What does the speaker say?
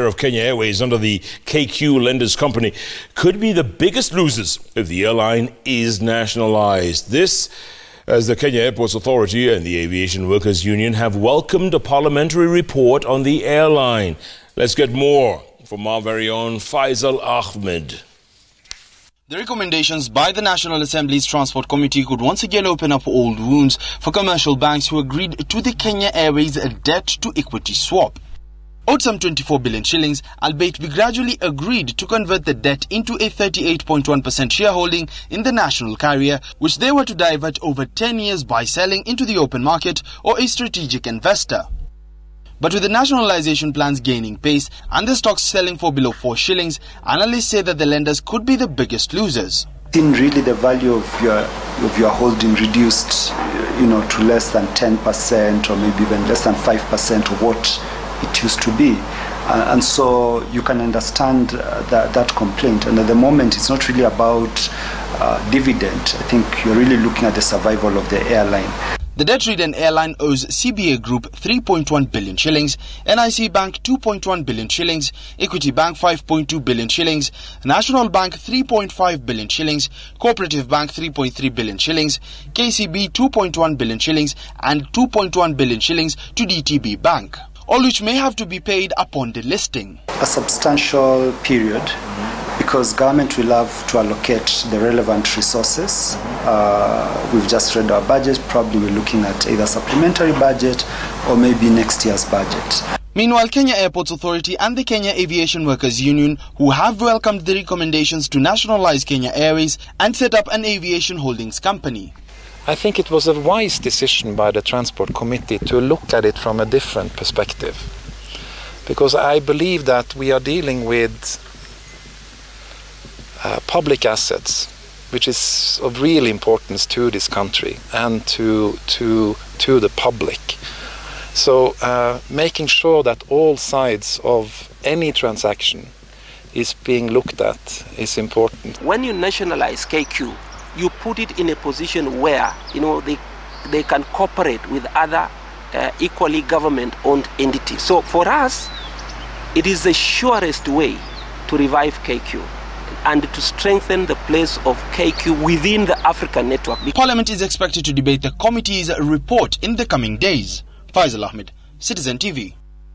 of Kenya Airways under the KQ Lenders Company could be the biggest losers if the airline is nationalized. This, as the Kenya Airports Authority and the Aviation Workers Union have welcomed a parliamentary report on the airline. Let's get more from our very own Faisal Ahmed. The recommendations by the National Assembly's Transport Committee could once again open up old wounds for commercial banks who agreed to the Kenya Airways debt-to-equity swap. Owed some 24 billion shillings, albeit we gradually agreed to convert the debt into a 38.1% shareholding in the national carrier, which they were to divert over 10 years by selling into the open market or a strategic investor. But with the nationalization plans gaining pace and the stocks selling for below 4 shillings, analysts say that the lenders could be the biggest losers. In really the value of your holding reduced, to less than 10% or maybe even less than 5% of what it used to be. And so you can understand that complaint. And at the moment, it's not really about dividend. I think you're really looking at the survival of the airline. The debt-ridden airline owes CBA Group 3.1 billion shillings, NIC Bank 2.1 billion shillings, Equity Bank 5.2 billion shillings, National Bank 3.5 billion shillings, Cooperative Bank 3.3 billion shillings, KCB 2.1 billion shillings and 2.1 billion shillings to DTB Bank, all which may have to be paid upon delisting. A substantial period because government will have to allocate the relevant resources. We've just read our budget. Probably we're looking at either supplementary budget or maybe next year's budget. Meanwhile, Kenya Airports Authority and the Kenya Aviation Workers Union, who have welcomed the recommendations to nationalize Kenya Airways and set up an aviation holdings company. I think it was a wise decision by the Transport Committee to look at it from a different perspective. Because I believe that we are dealing with public assets, which is of real importance to this country and to the public. So making sure that all sides of any transaction is being looked at is important. When you nationalize KQ, you put it in a position where they can cooperate with other equally government-owned entities. So for us, it is the surest way to revive KQ and to strengthen the place of KQ within the African network. Parliament is expected to debate the committee's report in the coming days. Faisal Ahmed, Citizen TV.